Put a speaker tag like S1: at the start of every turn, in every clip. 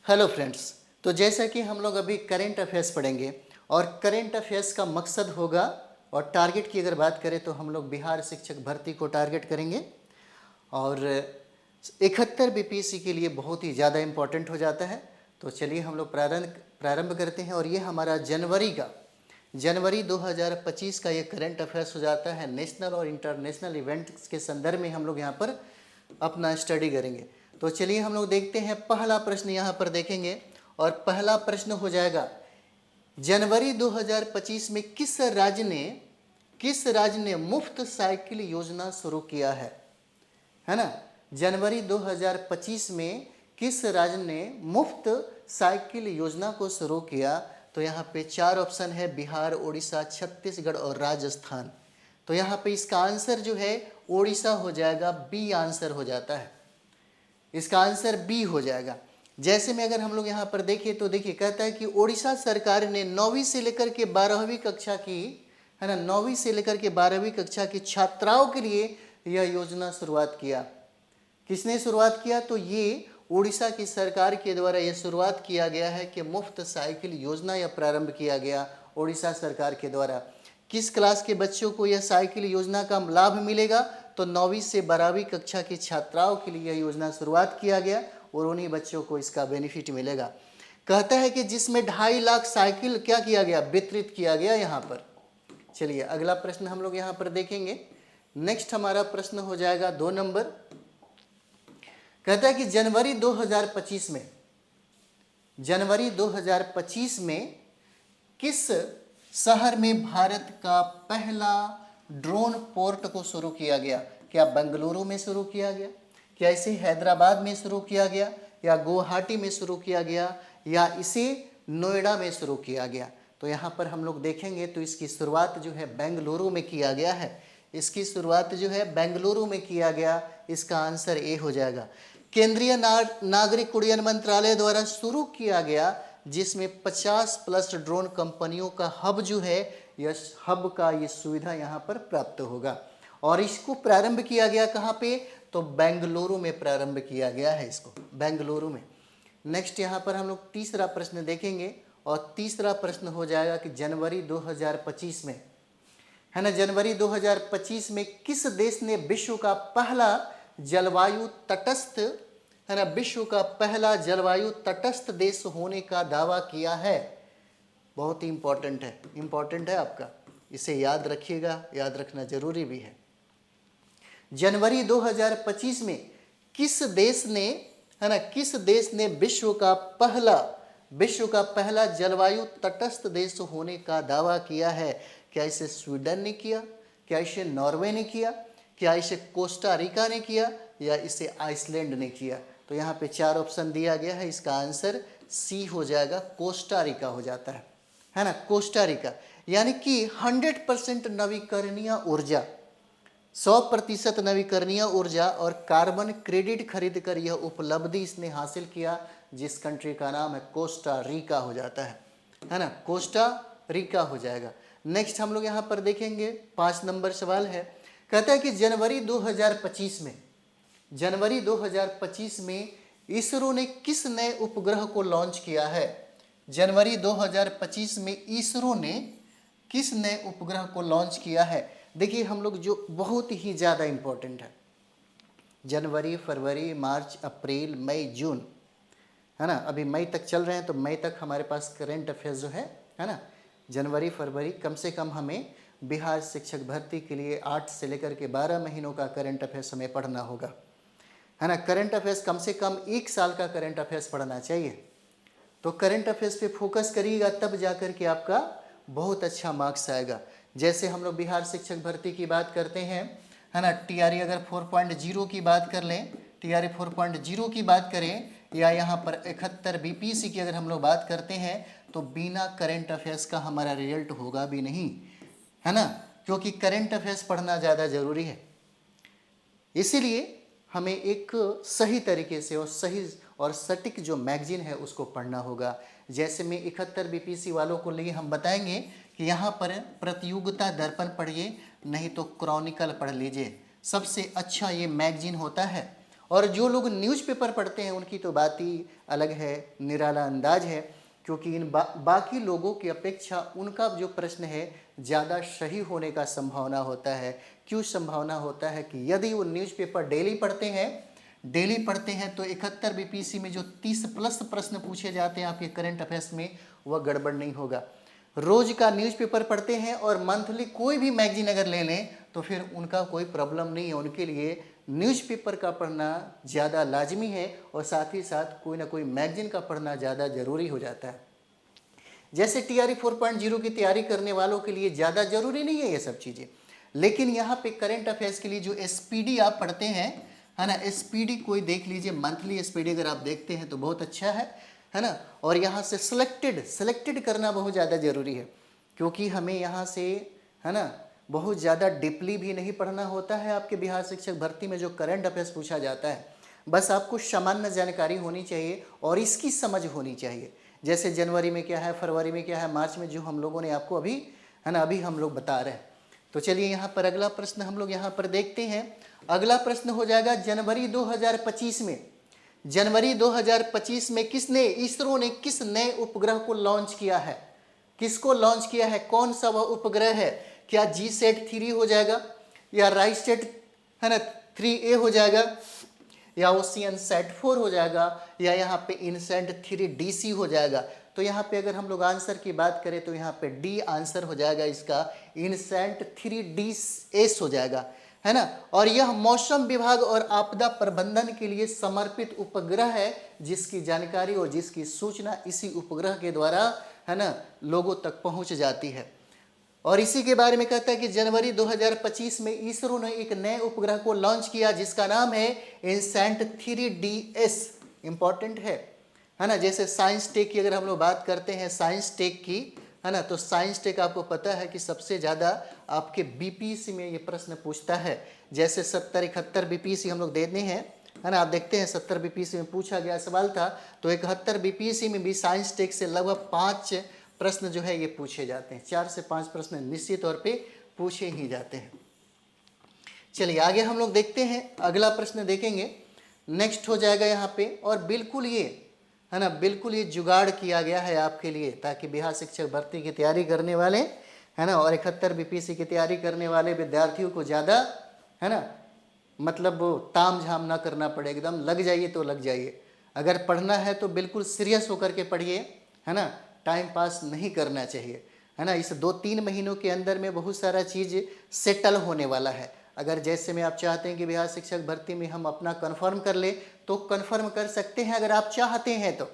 S1: Hello friends. तो जैसा कि हम लोग अभी करेंट अफेयर्स पढ़ेंगे और करेंट अफेयर्स का मकसद होगा और टारगेट की अगर बात करें तो हम लोग बिहार शिक्षक भर्ती को टारगेट करेंगे और 71 बीपीएससी के लिए बहुत ही ज़्यादा इम्पोर्टेंट हो जाता है। तो चलिए हम लोग प्रारंभ करते हैं और ये हमारा जनवरी 2025 का ये करंट अफेयर्स हो जाता है। नेशनल और इंटरनेशनल इवेंट्स के संदर्भ में हम लोग यहाँ पर अपना स्टडी करेंगे। तो चलिए हम लोग देखते हैं, पहला प्रश्न यहाँ पर देखेंगे और पहला प्रश्न हो जाएगा, जनवरी 2025 में किस राज्य ने मुफ्त साइकिल योजना शुरू किया है ना। जनवरी 2025 में किस राज्य ने मुफ्त साइकिल योजना को शुरू किया? तो यहाँ पे 4 ऑप्शन है, बिहार, उड़ीसा, छत्तीसगढ़ और राजस्थान। तो यहाँ पे इसका आंसर जो है उड़ीसा हो जाएगा, बी आंसर हो जाता है, इसका आंसर बी हो जाएगा। जैसे में अगर हम लोग यहाँ पर देखिए तो देखिए कहता है कि उड़ीसा सरकार ने 9वीं से लेकर के 12वीं कक्षा की, है ना, 9वीं से लेकर के 12वीं कक्षा की छात्राओं के लिए यह योजना शुरुआत किया। किसने शुरुआत किया? तो ये उड़ीसा की सरकार के द्वारा यह शुरुआत किया गया है कि मुफ्त साइकिल योजना यह प्रारंभ किया गया उड़ीसा सरकार के द्वारा। किस क्लास के बच्चों को यह साइकिल योजना का लाभ मिलेगा? तो 9वीं से 12वीं कक्षा की छात्राओं के लिए यह योजना शुरुआत किया गया और उन्हीं बच्चों को इसका बेनिफिट मिलेगा। कहता है कि जिसमें 2.5 लाख साइकिल क्या किया गया? वितरित किया गया यहाँ पर। चलिए अगला प्रश्न हम लोग यहाँ पर देखेंगे। नेक्स्ट हमारा प्रश्न हो जाएगा 2 नंबर। कहता है कि जनवरी 2025 में किस शहर में भारत का पहला ड्रोन पोर्ट को शुरू किया गया? क्या बेंगलुरु में शुरू किया गया, क्या इसे हैदराबाद में शुरू किया गया, या गुवाहाटी में शुरू किया गया, या इसे नोएडा में शुरू किया गया? तो यहाँ पर हम लोग देखेंगे तो इसकी शुरुआत जो है बेंगलुरु में किया गया है। इसकी शुरुआत जो है बेंगलुरु में किया गया, इसका आंसर ए हो जाएगा। केंद्रीय नागरिक उड्डयन मंत्रालय द्वारा शुरू किया गया, जिसमें 50+ ड्रोन कंपनियों का हब जो है, यह हब का ये सुविधा यहाँ पर प्राप्त होगा। और इसको प्रारंभ किया गया कहाँ पे? तो बेंगलुरु में प्रारंभ किया गया है, इसको बेंगलुरु में। नेक्स्ट यहाँ पर हम लोग तीसरा प्रश्न देखेंगे और तीसरा प्रश्न हो जाएगा कि जनवरी 2025 में, है ना, जनवरी 2025 में किस देश ने विश्व का पहला जलवायु तटस्थ, है ना, विश्व का पहला जलवायु तटस्थ देश होने का दावा किया है? बहुत ही इंपॉर्टेंट है आपका, इसे याद रखिएगा, याद रखना जरूरी भी है। जनवरी 2025 में किस देश ने, है ना, किस देश ने विश्व का पहला जलवायु तटस्थ देश होने का दावा किया है? क्या इसे स्वीडन ने किया, क्या इसे नॉर्वे ने किया, क्या इसे कोस्टा रिका ने किया, या इसे आइसलैंड ने किया? तो यहाँ पे 4 ऑप्शन दिया गया है, इसका आंसर सी हो जाएगा, कोस्टा रिका हो जाता है ना, कोस्टा रिका। यानी कि 100% नवीकरणीय ऊर्जा, 100% नवीकरणीय ऊर्जा और कार्बन क्रेडिट खरीद कर यह उपलब्धि इसने हासिल किया, जिस कंट्री का नाम है कोस्टा रिका हो जाता है ना, कोस्टा रिका हो जाएगा। नेक्स्ट हम लोग यहाँ पर देखेंगे 5 नंबर सवाल है। कहता है कि जनवरी 2025 में इसरो ने किस नए उपग्रह को लॉन्च किया है? जनवरी 2025 में इसरो ने किस नए उपग्रह को लॉन्च किया है? देखिए हम लोग जो बहुत ही ज़्यादा इम्पोर्टेंट है, जनवरी, फरवरी, मार्च, अप्रैल, मई, जून, है ना, अभी मई तक चल रहे हैं, तो मई तक हमारे पास करेंट अफेयर्स जो है ना, जनवरी फरवरी, कम से कम हमें बिहार शिक्षक भर्ती के लिए 8 से लेकर के 12 महीनों का करंट अफेयर्स हमें पढ़ना होगा, है ना। करंट अफेयर्स कम से कम 1 साल का करंट अफेयर्स पढ़ना चाहिए। तो करंट अफेयर्स पे फोकस करिएगा, तब जाकर के आपका बहुत अच्छा मार्क्स आएगा। जैसे हम लोग बिहार शिक्षक भर्ती की बात करते हैं, है ना, टीआरई अगर 4.0 की बात कर लें, टीआरई 4.0 की बात करें, या यहाँ पर 71 बीपीएससी की अगर हम लोग बात करते हैं, तो बिना करंट अफेयर्स का हमारा रिजल्ट होगा भी नहीं, है ना, क्योंकि करंट अफेयर्स पढ़ना ज़्यादा ज़रूरी है। इसीलिए हमें एक सही तरीके से और सही और सटीक जो मैगजीन है उसको पढ़ना होगा। जैसे में 71 बीपीएससी वालों को लिए हम बताएंगे कि यहाँ पर प्रतियोगिता दर्पण पढ़िए, नहीं तो क्रॉनिकल पढ़ लीजिए, सबसे अच्छा ये मैगजीन होता है। और जो लोग न्यूज़पेपर पढ़ते हैं उनकी तो बात ही अलग है, निराला अंदाज है, क्योंकि इन बाकी लोगों की अपेक्षा उनका जो प्रश्न है ज़्यादा सही होने का संभावना होता है। क्यों संभावना होता है कि यदि वो न्यूज़पेपर डेली पढ़ते हैं तो 71 बीपीएससी में जो 30+ प्रश्न पूछे जाते हैं आपके करंट अफेयर्स में, वह गड़बड़ नहीं होगा। रोज का न्यूज़पेपर पढ़ते हैं और मंथली कोई भी मैगजीन अगर ले लें तो फिर उनका कोई प्रॉब्लम नहीं है। उनके लिए न्यूज़पेपर का पढ़ना ज़्यादा लाजमी है और साथ ही साथ कोई ना कोई मैगजीन का पढ़ना ज़्यादा ज़रूरी हो जाता है। जैसे TRE 4.0 की तैयारी करने वालों के लिए ज़्यादा ज़रूरी नहीं है ये सब चीज़ें, लेकिन यहाँ पे करंट अफेयर्स के लिए जो SPD आप पढ़ते हैं, है ना, SPD कोई देख लीजिए, मंथली SPD अगर आप देखते हैं तो बहुत अच्छा है ना। और यहाँ से सेलेक्टेड करना बहुत ज़्यादा ज़रूरी है, क्योंकि हमें यहाँ से, है ना, बहुत ज़्यादा डीपली भी नहीं पढ़ना होता है। आपके बिहार शिक्षक भर्ती में जो करंट अफेयर्स पूछा जाता है, बस आपको सामान्य जानकारी होनी चाहिए और इसकी समझ होनी चाहिए। जैसे जनवरी में क्या है, फरवरी में क्या है, मार्च में जो हम लोगों ने आपको अभी, है ना, अभी हम लोग बता रहे हैं। तो चलिए यहाँ पर अगला प्रश्न हम लोग यहाँ पर देखते हैं। अगला प्रश्न हो जाएगा जनवरी 2025 में। जनवरी 2025 में इसरो ने किस नए उपग्रह को लॉन्च किया है? किसको लॉन्च किया है? कौन सा वह उपग्रह है? क्या GSAT-3 हो जाएगा, या राइससेट, है ना, 3A हो जाएगा, या OceanSat-4 हो जाएगा, या यहाँ पे INSAT-3DC हो जाएगा? तो यहाँ पे अगर हम लोग आंसर की बात करें तो यहाँ पे D आंसर हो जाएगा इसका, INSAT-3DS हो जाएगा, है ना। और यह मौसम विभाग और आपदा प्रबंधन के लिए समर्पित उपग्रह है, जिसकी जानकारी और जिसकी सूचना इसी उपग्रह के द्वारा, है ना, लोगों तक पहुंच जाती है। और इसी के बारे में कहता है कि जनवरी 2025 में इसरो ने एक नए उपग्रह को लॉन्च किया जिसका नाम है INSAT-3DS। इंपॉर्टेंट है ना। जैसे साइंस टेक की अगर हम लोग बात करते हैं, साइंस टेक की, है ना, तो साइंस टेक आपको पता है कि सबसे ज़्यादा आपके बीपीएससी में ये प्रश्न पूछता है। जैसे 70-71 बीपीएससी हम लोग देते हैं, है ना। आप देखते हैं 70 बीपीएससी में पूछा गया सवाल था, तो 71 बीपीएससी में भी साइंस टेक से लगभग 5 प्रश्न जो है ये पूछे जाते हैं। 4 से 5 प्रश्न निश्चित तौर पे पूछे ही जाते हैं। चलिए आगे हम लोग देखते हैं, अगला प्रश्न देखेंगे। नेक्स्ट हो जाएगा यहाँ पे, और बिल्कुल ये, है ना, बिल्कुल ये जुगाड़ किया गया है आपके लिए, ताकि बिहार शिक्षक भर्ती की तैयारी करने वाले, है ना, और 71 बीपीएससी की तैयारी करने वाले विद्यार्थियों को ज़्यादा, है ना, मतलब वो ताम झाम ना करना पड़े, एकदम लग जाइए तो लग जाइए। अगर पढ़ना है तो बिल्कुल सीरियस होकर के पढ़िए, है ना, टाइम पास नहीं करना चाहिए, है ना। इस 2-3 महीनों के अंदर में बहुत सारा चीज़ सेटल होने वाला है। अगर जैसे में आप चाहते हैं कि बिहार शिक्षक भर्ती में हम अपना कन्फर्म कर ले तो कन्फर्म कर सकते हैं, अगर आप चाहते हैं तो,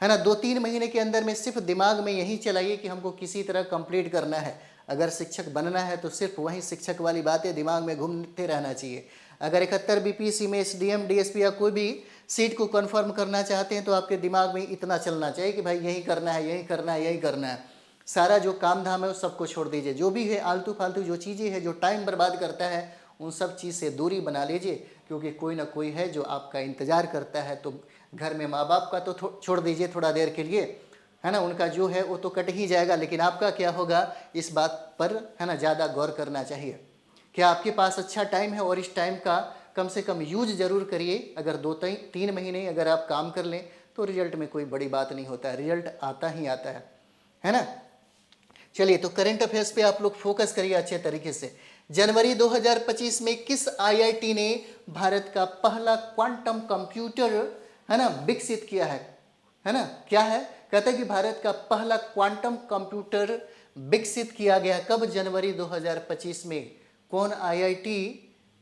S1: है ना। 2-3 महीने के अंदर में सिर्फ दिमाग में यही चलाइए कि हमको किसी तरह कंप्लीट करना है। अगर शिक्षक बनना है तो सिर्फ वही शिक्षक वाली बातें दिमाग में घूमते रहना चाहिए। अगर 71 बीपीएससी में SDM DSP या कोई भी सीट को कंफर्म करना चाहते हैं तो आपके दिमाग में इतना चलना चाहिए कि भाई यही करना है, यही करना है, यही करना है। सारा जो काम धाम है उस सबको छोड़ दीजिए। जो भी है आलतू फालतू जो चीज़ें हैं, जो टाइम बर्बाद करता है, उन सब चीज़ से दूरी बना लीजिए, क्योंकि कोई ना कोई है जो आपका इंतज़ार करता है। तो घर में माँ बाप का तो छोड़ दीजिए थोड़ा देर के लिए, है ना, उनका जो है वो तो कट ही जाएगा, लेकिन आपका क्या होगा इस बात पर, है ना, ज़्यादा गौर करना चाहिए। क्या आपके पास अच्छा टाइम है, और इस टाइम का कम से कम यूज ज़रूर करिए। अगर 2-3 महीने अगर आप काम कर लें तो रिजल्ट में कोई बड़ी बात नहीं होता है, रिजल्ट आता ही आता है ना। चलिए, तो करंट अफेयर्स पे आप लोग फोकस करिए अच्छे तरीके से। जनवरी 2025 में किस IIT ने भारत का पहला क्वांटम कंप्यूटर, है ना, विकसित किया है ना। क्या है, कहता है कि भारत का पहला क्वांटम कंप्यूटर विकसित किया गया कब? जनवरी 2025 में। कौन IIT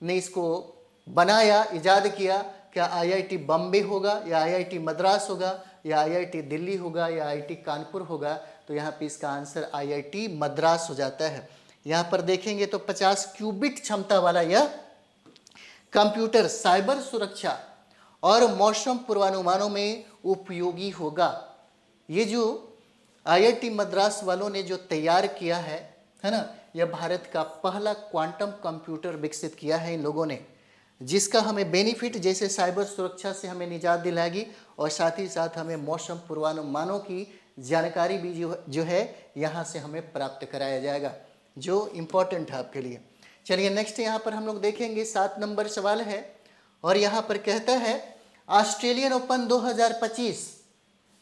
S1: ने इसको बनाया, इजाद किया? क्या IIT बम्बे होगा, या IIT मद्रास होगा, या IIT दिल्ली होगा, या IIT कानपुर होगा? तो यहाँ पे इसका आंसर IIT मद्रास हो जाता है। यहाँ पर देखेंगे तो 50 क्यूबिट क्षमता वाला यह कंप्यूटर साइबर सुरक्षा और मौसम पूर्वानुमानों में उपयोगी होगा। ये जो IIT मद्रास वालों ने जो तैयार किया है ना, यह भारत का पहला क्वांटम कंप्यूटर विकसित किया है इन लोगों ने, जिसका हमें बेनिफिट जैसे साइबर सुरक्षा से हमें निजात दिलाएगी, और साथ ही साथ हमें मौसम पूर्वानुमानों की जानकारी भी जो है यहाँ से हमें प्राप्त कराया जाएगा, जो इम्पोर्टेंट है आपके लिए। चलिए नेक्स्ट यहाँ पर हम लोग देखेंगे 7 नंबर सवाल है, और यहाँ पर कहता है ऑस्ट्रेलियन ओपन 2025,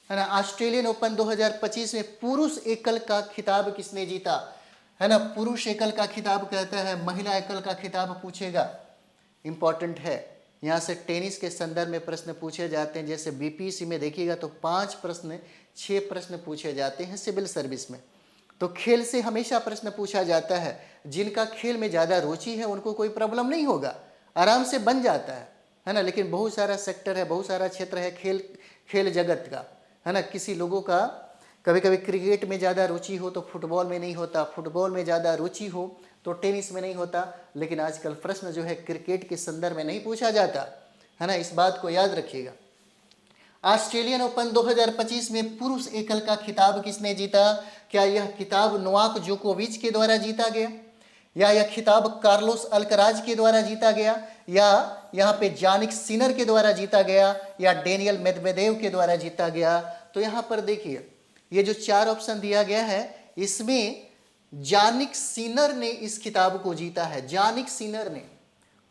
S1: है ना, ऑस्ट्रेलियन ओपन 2025 में पुरुष एकल का खिताब किसने जीता, है ना, पुरुष एकल का खिताब कहता है, महिला एकल का खिताब पूछेगा, इंपॉर्टेंट है। यहाँ से टेनिस के संदर्भ में प्रश्न पूछे जाते हैं, जैसे बीपीएससी में देखिएगा तो 5 प्रश्न 6 प्रश्न पूछे जाते हैं सिविल सर्विस में। तो खेल से हमेशा प्रश्न पूछा जाता है, जिनका खेल में ज़्यादा रुचि है उनको कोई प्रॉब्लम नहीं होगा, आराम से बन जाता है ना। लेकिन बहुत सारा सेक्टर है, बहुत सारा क्षेत्र है खेल जगत का, है ना। किसी लोगों का कभी कभी क्रिकेट में ज़्यादा रुचि हो तो फुटबॉल में नहीं होता, फुटबॉल में ज़्यादा रुचि हो तो टेनिस में नहीं होता। लेकिन आजकल प्रश्न जो है क्रिकेट के संदर्भ में नहीं पूछा जाता, है ना, इस बात को याद रखिएगा। ऑस्ट्रेलियन ओपन 2025 में पुरुष एकल का खिताब किसने जीता? क्या यह खिताब नोवाक जोकोविच के द्वारा जीता गया, या यह खिताब कार्लोस अल्कराज के द्वारा जीता गया, या यहाँ पे जानिक सिनर के द्वारा जीता गया, या डेनियल मेदवेदेव के द्वारा जीता गया? तो यहाँ पर देखिए ये जो 4 ऑप्शन दिया गया है, इसमें जानिक सिनर ने इस खिताब को जीता है। जानिक सिनर ने,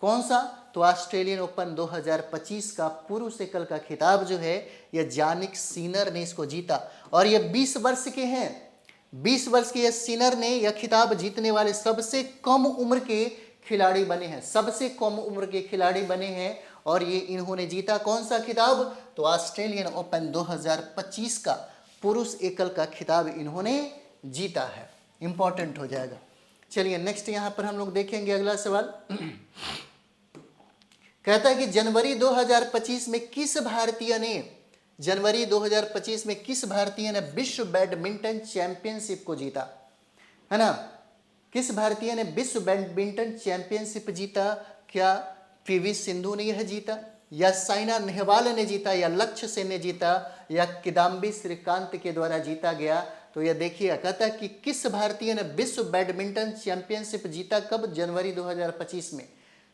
S1: कौन सा? तो ऑस्ट्रेलियन ओपन 2025 का पुरुष एकल का खिताब जो है यह जानिक सिनर ने इसको जीता। और ये 20 वर्ष के हैं, 20 वर्ष के ये सिनर ने यह खिताब जीतने वाले सबसे कम उम्र के खिलाड़ी बने हैं, सबसे कम उम्र के खिलाड़ी बने हैं। और ये इन्होंने जीता कौन सा खिताब? तो ऑस्ट्रेलियन ओपन 2025 का पुरुष एकल का खिताब इन्होंने जीता है। इंपॉर्टेंट हो जाएगा। चलिए नेक्स्ट यहाँ पर हम लोग देखेंगे अगला सवाल। कहता है कि जनवरी 2025 में किस भारतीय ने, जनवरी 2025 में किस भारतीय ने विश्व बैडमिंटन चैंपियनशिप को जीता, है ना? किस भारतीय ने विश्व बैडमिंटन चैंपियनशिप जीता? क्या पीवी सिंधु ने यह जीता, या साइना नेहवाल ने जीता, या लक्ष्य सेन ने जीता, या किदाम्बी श्रीकांत के द्वारा जीता गया? तो यह देखिए, कहता है कि किस भारतीय ने विश्व बैडमिंटन चैंपियनशिप जीता, कब? जनवरी 2025 में।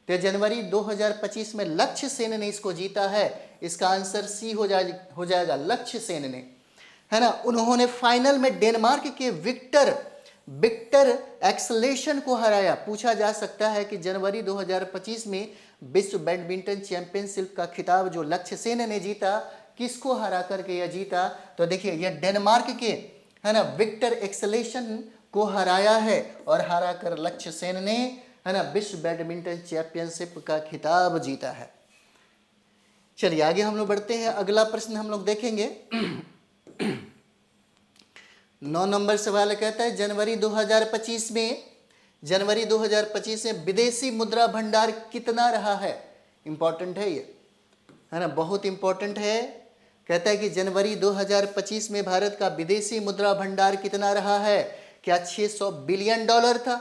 S1: तो जनवरी 2025 में लक्ष्य सेन ने इसको जीता है। इसका आंसर सी हो जाएगा, लक्ष्य सेन ने, है ना। उन्होंने फाइनल में डेनमार्क के विक्टर एक्सलेशन को हराया। पूछा जा सकता है कि जनवरी 2025 में विश्व बैडमिंटन चैंपियनशिप का खिताब जो लक्ष्य सेन ने जीता, किसको हरा करके यह जीता? तो देखिए यह डेनमार्क के, है ना, विक्टर एक्सलेशन को हराया है, और हरा कर लक्ष्य सेन ने, है ना, विश्व बैडमिंटन चैंपियनशिप का खिताब जीता है। चलिए आगे हम लोग बढ़ते हैं। अगला प्रश्न हम लोग देखेंगे। 9 नंबर सवाल कहता है जनवरी 2025 में विदेशी मुद्रा भंडार कितना रहा है? इंपॉर्टेंट है ये, है ना, बहुत इंपॉर्टेंट है। कहता है कि जनवरी 2025 में भारत का विदेशी मुद्रा भंडार कितना रहा है? क्या 600 बिलियन डॉलर था,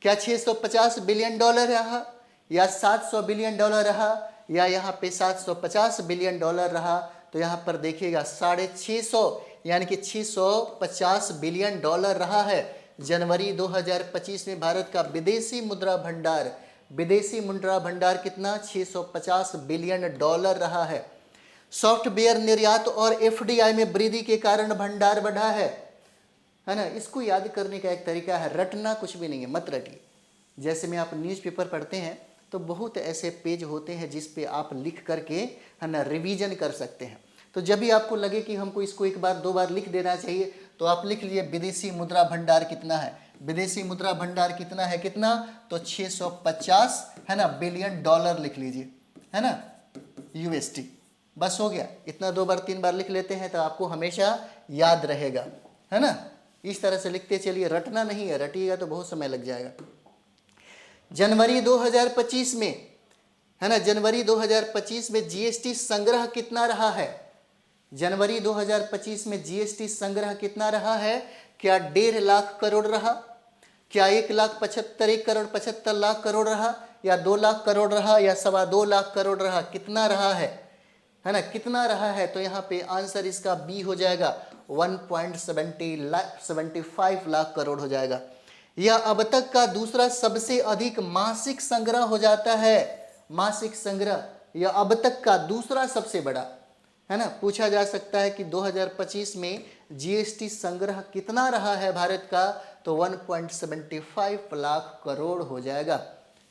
S1: क्या 650 बिलियन डॉलर रहा, या 700 बिलियन डॉलर रहा, या यहाँ पे 750 बिलियन डॉलर रहा? तो यहाँ पर देखिएगा 650, यानी कि 650 बिलियन डॉलर रहा है। जनवरी 2025 में भारत का विदेशी मुद्रा भंडार कितना? 650 बिलियन डॉलर रहा है। सॉफ्टवेयर निर्यात और एफडीआई में वृद्धि के कारण भंडार बढ़ा है ना। इसको याद करने का एक तरीका है, रटना कुछ भी नहीं है, मत रटिए। जैसे में आप न्यूज़पेपर पढ़ते हैं तो बहुत ऐसे पेज होते हैं जिस पे आप लिख करके, है ना, रिवीजन कर सकते हैं। तो जब भी आपको लगे कि हमको इसको 1 बार 2 बार लिख देना चाहिए, तो आप लिख लीजिए विदेशी मुद्रा भंडार कितना है। विदेशी मुद्रा भंडार कितना है? कितना? तो 650, है ना, बिलियन डॉलर लिख लीजिए, है ना, USD। बस हो गया। इतना 2 बार 3 बार लिख लेते हैं तो आपको हमेशा याद रहेगा, है ना। इस तरह से लिखते चलिए, रटना नहीं है, रटिएगा तो बहुत समय लग जाएगा। जनवरी 2025 में, है ना, जनवरी 2025 में जीएसटी संग्रह कितना रहा है? जनवरी 2025 में जीएसटी संग्रह कितना रहा है? क्या 1.5 लाख करोड़ रहा, क्या 1,75 करोड़ रहा, या 2 लाख करोड़ रहा, या 2.25 लाख करोड़ रहा? कितना रहा है ना, कितना रहा है? तो यहाँ पे आंसर इसका बी हो जाएगा, 1.75 लाख करोड़ हो जाएगा। यह अब तक का दूसरा सबसे अधिक मासिक संग्रह हो जाता है। मासिक संग्रह यह अब तक का दूसरा सबसे बड़ा, है ना। पूछा जा सकता है कि 2025 में जीएसटी संग्रह कितना रहा है भारत का? तो 1.75 लाख करोड़ हो जाएगा,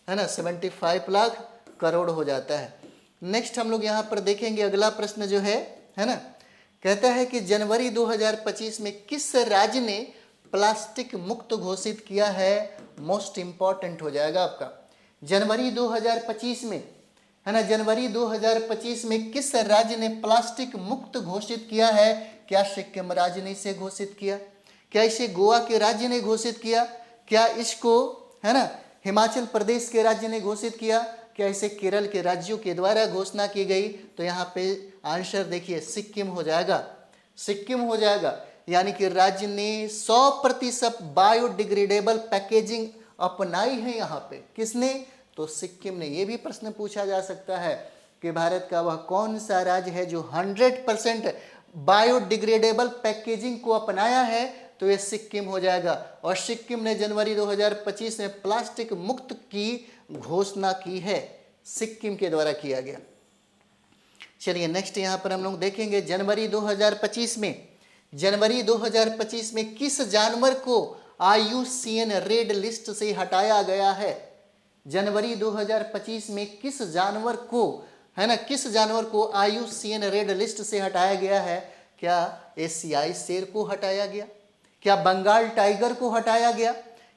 S1: है ना, 75 लाख करोड़ हो जाता है। नेक्स्ट हम लोग यहाँ पर देखेंगे अगला प्रश्न जो है ना, कहता है कि जनवरी 2025 में किस राज्य ने प्लास्टिक मुक्त घोषित किया है। मोस्ट इंपॉर्टेंट हो जाएगा आपका। जनवरी 2025 में है ना, जनवरी 2025 में किस राज्य ने प्लास्टिक मुक्त घोषित किया है। क्या सिक्किम राज्य ने इसे घोषित किया, क्या इसे गोवा के राज्य ने घोषित किया, क्या इसको है ना हिमाचल प्रदेश के राज्य ने घोषित किया, क्या इसे केरल के राज्यों के द्वारा घोषणा की गई। तो यहाँ पे आंसर देखिए सिक्किम हो जाएगा, सिक्किम हो जाएगा। यानी कि राज्य ने 100% बायोडिग्रेडेबल पैकेजिंग अपनाई है। यहाँ पे किसने, तो सिक्किम ने। ये भी प्रश्न पूछा जा सकता है कि भारत का वह कौन सा राज्य है जो 100% बायोडिग्रेडेबल पैकेजिंग को अपनाया है, तो ये सिक्किम हो जाएगा। और सिक्किम ने जनवरी 2025 में प्लास्टिक मुक्त की घोषणा की है, सिक्किम के द्वारा किया गया। चलिए नेक्स्ट यहाँ पर हम लोग देखेंगे जनवरी 2025 में, जनवरी 2025 में किस जानवर को IUCN रेड लिस्ट से हटाया गया है। जनवरी 2025 में किस जानवर को है ना, किस जानवर को IUCN रेड लिस्ट से हटाया गया है। क्या एशियाई शेर को हटाया गया, क्या बंगाल टाइगर को हटाया गया,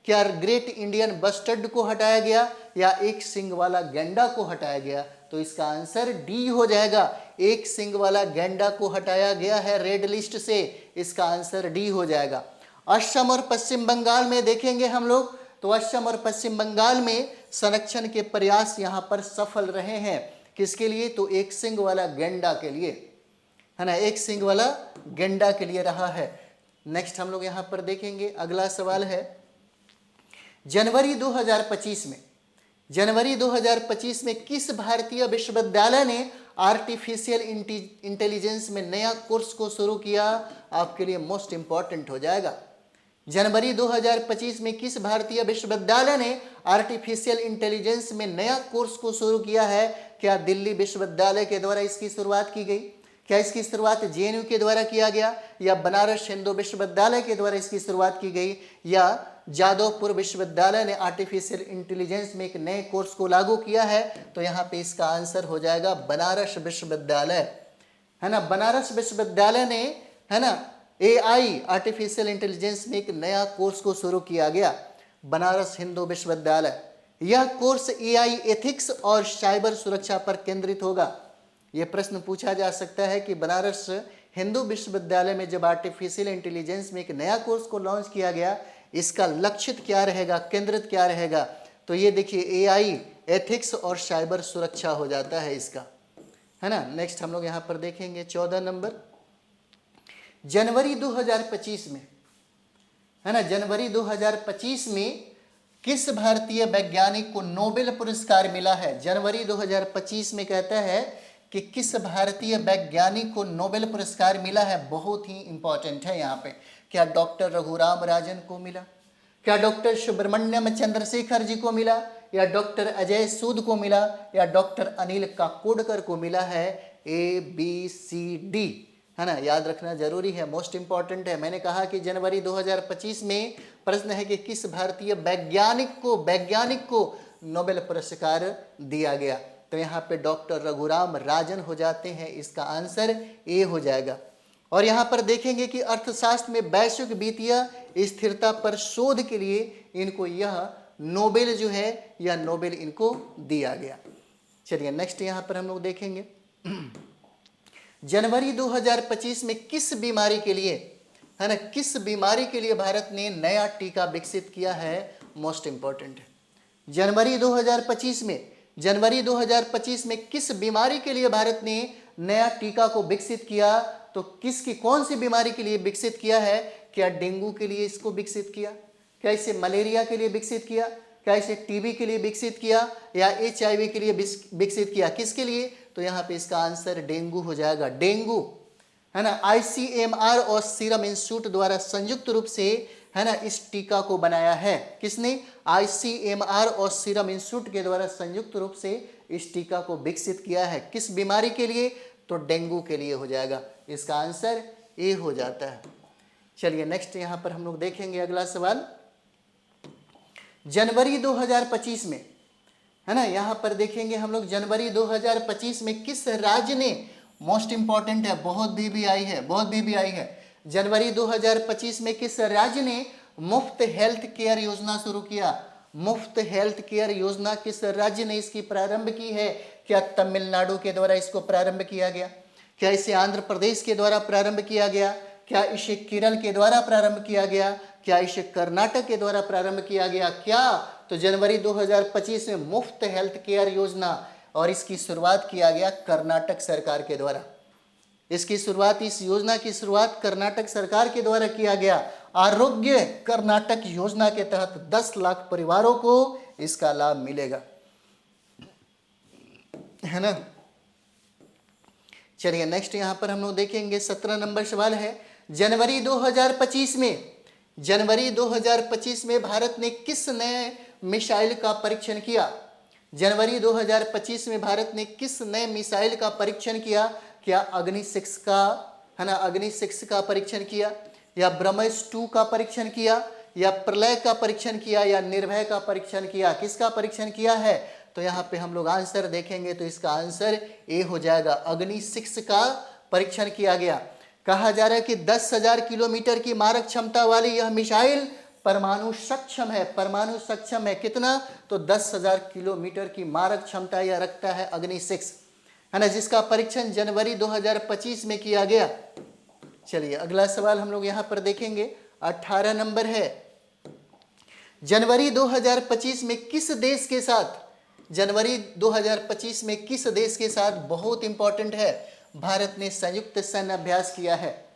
S1: क्या ग्रेट इंडियन बस्टर्ड को हटाया गया, या एक सिंग वाला गैंडा को हटाया गया। तो इसका आंसर डी हो जाएगा, एक सिंग वाला गैंडा को हटाया गया है रेड लिस्ट से, इसका आंसर डी हो जाएगा। असम और पश्चिम बंगाल में देखेंगे हम लोग, तो असम और पश्चिम बंगाल में संरक्षण के प्रयास यहाँ पर सफल रहे हैं। किसके लिए, तो एक सिंग वाला गैंडा के लिए है ना, एक सिंग वाला गैंडा के लिए रहा है। नेक्स्ट हम लोग यहाँ पर देखेंगे अगला सवाल है जनवरी 2025 में, जनवरी 2025 में किस भारतीय विश्वविद्यालय ने आर्टिफिशियल इंटेलिजेंस में नया कोर्स को शुरू किया। आपके लिए मोस्ट इंपॉर्टेंट हो जाएगा। जनवरी 2025 में किस भारतीय विश्वविद्यालय ने आर्टिफिशियल इंटेलिजेंस में नया कोर्स को शुरू किया है। क्या दिल्ली विश्वविद्यालय के द्वारा इसकी शुरुआत की गई, क्या इसकी शुरुआत JNU के द्वारा किया गया, या बनारस हिंदू विश्वविद्यालय के द्वारा इसकी शुरुआत की गई, या जादवपुर विश्वविद्यालय ने आर्टिफिशियल इंटेलिजेंस में एक नए कोर्स को लागू किया है। तो यहाँ पे इसका आंसर हो जाएगा बनारस विश्वविद्यालय है ना, बनारस विश्वविद्यालय ने है ना AI आर्टिफिशियल इंटेलिजेंस में एक नया कोर्स को शुरू किया गया, बनारस हिंदू विश्वविद्यालय। यह कोर्स AI एथिक्स और साइबर सुरक्षा पर केंद्रित होगा। यह प्रश्न पूछा जा सकता है कि बनारस हिंदू विश्वविद्यालय में जब आर्टिफिशियल इंटेलिजेंस में एक नया कोर्स को लॉन्च किया गया, इसका लक्षित क्या रहेगा, केंद्रित क्या रहेगा। तो ये देखिए AI एथिक्स और साइबर सुरक्षा हो जाता है इसका, है ना। नेक्स्ट हम लोग यहाँ पर देखेंगे 14 नंबर, जनवरी 2025 में है ना, जनवरी 2025 में किस भारतीय वैज्ञानिक को नोबेल पुरस्कार मिला है। जनवरी 2025 में कहता है कि किस भारतीय वैज्ञानिक को नोबेल पुरस्कार मिला है। बहुत ही इंपॉर्टेंट है यहाँ पे। क्या डॉक्टर रघुराम राजन को मिला, क्या डॉक्टर सुब्रमण्यम चंद्रशेखर जी को मिला, या डॉक्टर अजय सूद को मिला, या डॉक्टर अनिल काकोडकर को मिला है। ABCD है ना, याद रखना जरूरी है, मोस्ट इंपॉर्टेंट है। मैंने कहा कि जनवरी 2025 में प्रश्न है कि किस भारतीय वैज्ञानिक को नोबेल पुरस्कार दिया गया। तो यहाँ पे डॉक्टर रघुराम राजन हो जाते हैं, इसका आंसर ए हो जाएगा। और यहाँ पर देखेंगे कि अर्थशास्त्र में वैश्विक वित्तीय स्थिरता पर शोध के लिए इनको यह नोबेल जो है, यह नोबेल इनको दिया गया। चलिए नेक्स्ट यहाँ पर हम लोग देखेंगे जनवरी 2025 में किस बीमारी के लिए है ना, किस बीमारी के लिए भारत ने नया टीका विकसित किया है। मोस्ट इंपॉर्टेंट है। जनवरी 2025 में, जनवरी 2025 में किस बीमारी के लिए भारत ने नया टीका को विकसित किया। तो किसकी, कौन सी बीमारी के लिए विकसित किया है। क्या डेंगू के लिए इसको विकसित किया, क्या इसे मलेरिया के लिए विकसित किया, क्या इसे TB के लिए विकसित किया, या HIV के लिए विकसित किया, किसके लिए। तो यहाँ पे इसका आंसर डेंगू हो जाएगा, डेंगू है ना। ICMR और सीरम इंस्टीट्यूट द्वारा संयुक्त रूप से है ना इस टीका को बनाया है। किसने, ICMR और सीरम इंस्टीट्यूट के द्वारा संयुक्त रूप से इस टीका को विकसित किया है। किस बीमारी के लिए, तो डेंगू के लिए हो जाएगा, इसका आंसर ए हो जाता है। चलिए नेक्स्ट यहाँ पर हम लोग देखेंगे अगला सवाल, जनवरी 2025 में है ना। यहाँ पर देखेंगे हम लोग जनवरी 2025 में किस राज्य ने, मोस्ट इंपॉर्टेंट है, बहुत बीबीआई है, बहुत बीबीआई है, जनवरी 2025 में किस राज्य ने मुफ्त हेल्थ केयर योजना शुरू किया। मुफ्त हेल्थ केयर योजना किस राज्य ने इसकी प्रारंभ की है। क्या तमिलनाडु के द्वारा इसको प्रारंभ किया गया, क्या इसे आंध्र प्रदेश के द्वारा प्रारंभ किया गया, क्या इसे केरल के द्वारा प्रारंभ किया गया, क्या इसे कर्नाटक के द्वारा प्रारंभ किया गया। क्या, तो जनवरी 2025 में मुफ्त हेल्थ केयर योजना, और इसकी शुरुआत किया गया कर्नाटक सरकार के द्वारा। इसकी शुरुआत, इस योजना की शुरुआत कर्नाटक सरकार के द्वारा किया गया। आरोग्य कर्नाटक योजना के तहत 10 लाख परिवारों को इसका लाभ मिलेगा, है ना। चलिए नेक्स्ट यहां पर हम लोग देखेंगे 17 नंबर सवाल है, जनवरी 2025 में भारत ने किस नए मिसाइल का परीक्षण किया। जनवरी 2025 में भारत ने किस नए मिसाइल का परीक्षण किया। क्या अग्नि 6 का, है ना, अग्नि 6 का परीक्षण किया, या ब्रह्मोस 2 का परीक्षण किया, या प्रलय का परीक्षण किया, या निर्भय का परीक्षण किया। किसका परीक्षण किया है, तो यहाँ पे हम लोग आंसर देखेंगे तो इसका आंसर ए हो जाएगा, अग्नि 6 का परीक्षण किया गया। कहा जा रहा है कि 10,000 किलोमीटर की मारक क्षमता वाली यह मिसाइल परमाणु सक्षम है। परमाणु सक्षम है कितना, तो 10,000 किलोमीटर की मारक क्षमता यह रखता है अग्नि 6, है ना, जिसका परीक्षण जनवरी 2025 में किया गया। चलिए अगला सवाल हम लोग यहाँ पर देखेंगे, 18 नंबर है, जनवरी 2025 में किस देश के साथ, जनवरी 2025 में किस देश के साथ, बहुत इंपॉर्टेंट है, भारत ने संयुक्त सैन्य अभ्यास किया है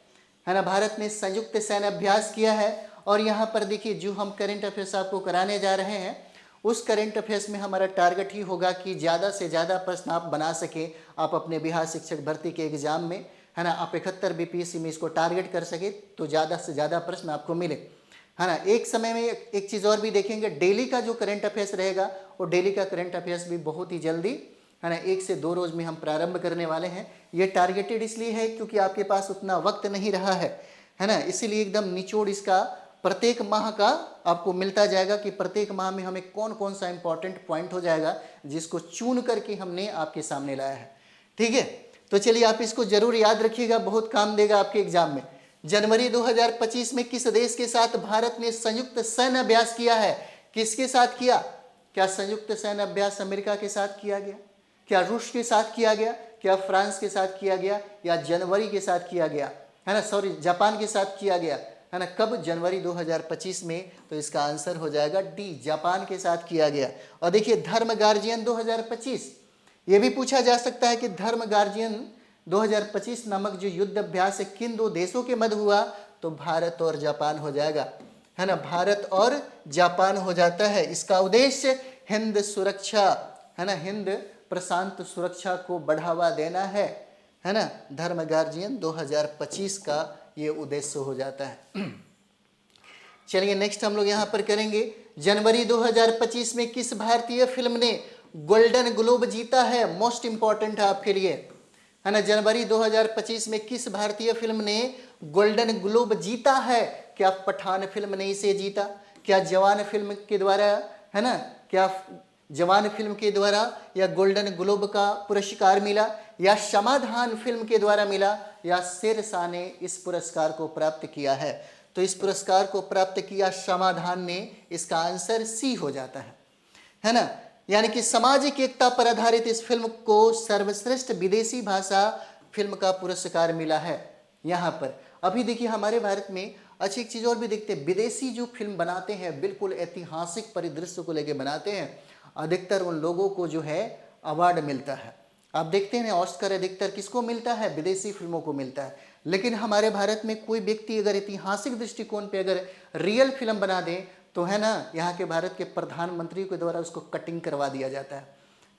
S1: ना, भारत ने संयुक्त सैन्य अभ्यास किया है। और यहाँ पर देखिए जो हम करंट अफेयर्स आपको कराने जा रहे हैं, उस करंट अफेयर्स में हमारा टारगेट ही होगा कि ज़्यादा से ज़्यादा प्रश्न आप बना सकें, आप अपने बिहार शिक्षक भर्ती के एग्जाम में, है ना, आप 71 बीपीएससी में इसको टारगेट कर सके तो ज़्यादा से ज़्यादा प्रश्न आपको मिले, है ना। एक समय में एक चीज़ और भी देखेंगे, डेली का जो करंट अफेयर्स रहेगा, वो डेली का करंट अफेयर्स भी बहुत ही जल्दी, है ना, 1 से 2 रोज़ में हम प्रारंभ करने वाले हैं। ये टारगेटेड इसलिए है क्योंकि आपके पास उतना वक्त नहीं रहा है ना, इसीलिए एकदम निचोड़ इसका प्रत्येक माह का आपको मिलता जाएगा कि प्रत्येक माह में हमें कौन कौन सा इंपॉर्टेंट पॉइंट हो जाएगा, जिसको चुन करके हमने आपके सामने लाया है। ठीक है, तो चलिए आप इसको जरूर याद रखिएगा, बहुत काम देगा आपके एग्जाम में। जनवरी 2025 में किस देश के साथ भारत ने संयुक्त सैन्य अभ्यास किया है। किसके साथ किया, क्या संयुक्त सैन्य अभ्यास अमेरिका के साथ किया गया, क्या रूस के साथ किया गया, क्या फ्रांस के साथ किया गया, या जनवरी के साथ किया गया, है ना, सॉरी जापान के साथ किया गया, है ना। कब, जनवरी 2025 में, तो इसका आंसर हो जाएगा डी, जापान के साथ किया गया। और देखिए धर्म गार्जियन 2025, ये भी पूछा जा सकता है कि धर्म गार्जियन 2025 नामक जो युद्ध अभ्यास है किन 2 देशों के मध्य हुआ, तो भारत और जापान हो जाएगा, है ना, भारत और जापान हो जाता है। इसका उद्देश्य हिंद सुरक्षा, है ना, हिंद प्रशांत सुरक्षा को बढ़ावा देना है ना। धर्म गार्जियन 2025 का ये उद्देश्य हो जाता है। चलिए नेक्स्ट हम लोग यहाँ पर करेंगे, जनवरी 2025 में किस भारतीय फिल्म ने गोल्डन ग्लोब जीता है। मोस्ट इंपॉर्टेंट है आपके लिए, है ना, जनवरी 2025 में किस भारतीय फिल्म ने गोल्डन ग्लोब जीता है। क्या पठान फिल्म ने इसे जीता, क्या जवान फिल्म के द्वारा, है ना, क्या जवान फिल्म के द्वारा या गोल्डन ग्लोब का पुरस्कार मिला, या समाधान फिल्म के द्वारा मिला, या शेरशाह ने इस पुरस्कार को प्राप्त किया है। तो इस पुरस्कार को प्राप्त किया समाधान ने, इसका आंसर सी हो जाता है ना। यानी कि सामाजिक एकता पर आधारित इस फिल्म को सर्वश्रेष्ठ विदेशी भाषा फिल्म का पुरस्कार मिला है। यहाँ पर अभी देखिए हमारे भारत में अच्छी एक चीज़ और भी देखते हैं, विदेशी जो फिल्म बनाते हैं बिल्कुल ऐतिहासिक परिदृश्य को लेके बनाते हैं, अधिकतर उन लोगों को जो है अवार्ड मिलता है। आप देखते हैं ऑस्कर अधिकतर किसको मिलता है, विदेशी फिल्मों को मिलता है। लेकिन हमारे भारत में कोई व्यक्ति अगर ऐतिहासिक दृष्टिकोण पे अगर रियल फिल्म बना दे तो, है ना, यहाँ के भारत के प्रधानमंत्री के द्वारा उसको कटिंग करवा दिया जाता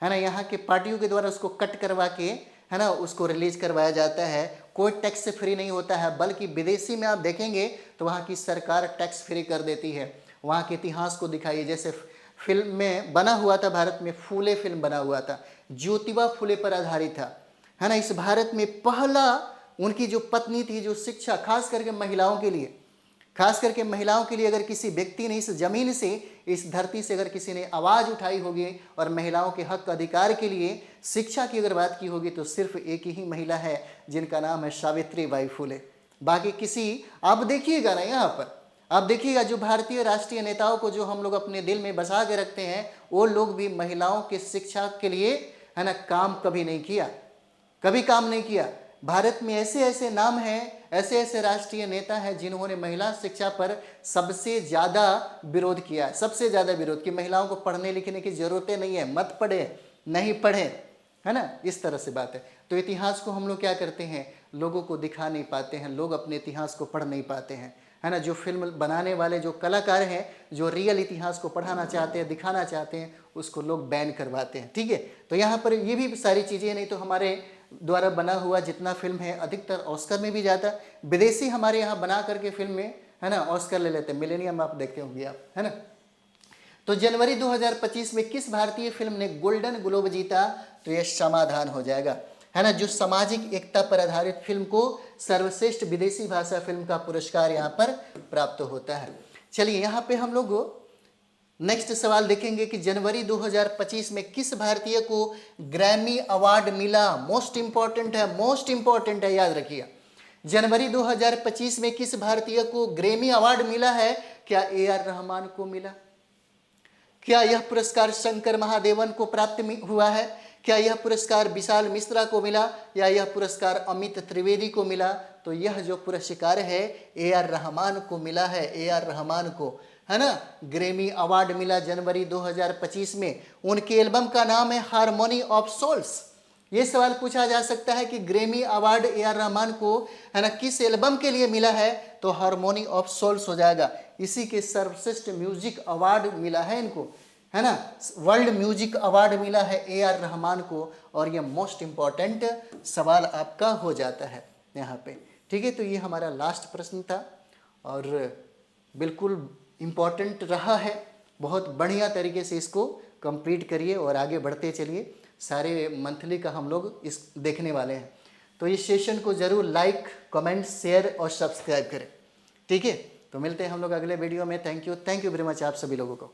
S1: है ना, यहाँ के पार्टियों के द्वारा उसको कट करवा के, है ना, उसको रिलीज करवाया जाता है। कोई टैक्स फ्री नहीं होता है, बल्कि विदेशी में आप देखेंगे तो वहाँ की सरकार टैक्स फ्री कर देती है। वहाँ के इतिहास को दिखाइए, जैसे फिल्म में बना हुआ था, भारत में फूले फिल्म बना हुआ था, ज्योतिबा फूले पर आधारित था, है ना। इस भारत में पहला उनकी जो पत्नी थी, जो शिक्षा खास करके महिलाओं के लिए, खास करके महिलाओं के लिए अगर किसी व्यक्ति ने इस जमीन से, इस धरती से अगर किसी ने आवाज़ उठाई होगी और महिलाओं के हक अधिकार के लिए शिक्षा की अगर बात की होगी तो सिर्फ एक ही महिला है जिनका नाम है सावित्री बाई फुले। बाकी किसी, आप देखिएगा ना यहाँ पर, आप देखिएगा जो भारतीय राष्ट्रीय नेताओं को जो हम लोग अपने दिल में बसा के रखते हैं, वो लोग भी महिलाओं के शिक्षा के लिए, है ना, काम कभी नहीं किया, कभी काम नहीं किया। भारत में ऐसे ऐसे नाम हैं, ऐसे ऐसे राष्ट्रीय नेता हैं जिन्होंने महिला शिक्षा पर सबसे ज़्यादा विरोध किया, सबसे ज़्यादा विरोध कि महिलाओं को पढ़ने लिखने की ज़रूरतें नहीं है, मत पढ़े, नहीं पढ़े, है ना, इस तरह से बात है। तो इतिहास को हम लोग क्या करते हैं, लोगों को दिखा नहीं पाते हैं, लोग अपने इतिहास को पढ़ नहीं पाते हैं, है ना। जो फिल्म बनाने वाले जो कलाकार हैं, जो रियल इतिहास को पढ़ाना चाहते हैं, दिखाना चाहते हैं, उसको लोग बैन करवाते हैं, ठीक है। तो यहाँ पर ये भी सारी चीज़ें, नहीं तो हमारे द्वारा बना हुआ जितना फिल्म है अधिकतर ऑस्कर में भी जाता है। विदेशी हमारे यहाँ बना करके फिल्म में, है ना, ऑस्कर ले लेते हैं। मिलेनियम आप देखते होंगे आप, है ना। तो जनवरी 2025 में किस भारतीय फिल्म ने गोल्डन ग्लोब जीता, तो यह समाधान हो जाएगा, है ना। जो सामाजिक एकता पर आधारित फिल्म को सर्वश्रेष्ठ विदेशी भाषा फिल्म का पुरस्कार यहाँ पर प्राप्त होता है। चलिए यहाँ पे हम लोग नेक्स्ट सवाल देखेंगे कि जनवरी 2025 में किस भारतीय को ग्रैमी अवार्ड मिला। मोस्ट इंपॉर्टेंट है, याद रखिए। जनवरी 2025 में किस भारतीय को ग्रैमी अवार्ड मिला है? क्या AR रहमान को मिला? क्या यह पुरस्कार शंकर महादेवन को प्राप्त हुआ है? क्या यह पुरस्कार विशाल मिश्रा को मिला या यह पुरस्कार अमित त्रिवेदी को मिला? तो यह जो पुरस्कार है AR रहमान को मिला है, AR रहमान को, है ना। ग्रैमी अवार्ड मिला जनवरी 2025 में। उनके एल्बम का नाम है हारमोनी ऑफ सोल्स। ये सवाल पूछा जा सकता है कि ग्रैमी अवार्ड AR रहमान को, है ना, किस एल्बम के लिए मिला है, तो हारमोनी ऑफ सोल्स हो जाएगा। इसी के सर्वश्रेष्ठ म्यूजिक अवार्ड मिला है इनको, है ना। वर्ल्ड म्यूजिक अवार्ड मिला है AR रहमान को। और यह मोस्ट इंपॉर्टेंट सवाल आपका हो जाता है यहाँ पे, ठीक है। तो ये हमारा लास्ट प्रश्न था और बिल्कुल इम्पॉर्टेंट रहा है। बहुत बढ़िया तरीके से इसको कंप्लीट करिए और आगे बढ़ते चलिए। सारे मंथली का हम लोग इस देखने वाले हैं। तो इस सेशन को ज़रूर लाइक, कमेंट, शेयर और सब्सक्राइब करें, ठीक है। तो मिलते हैं हम लोग अगले वीडियो में। थैंक यू वेरी मच आप सभी लोगों को।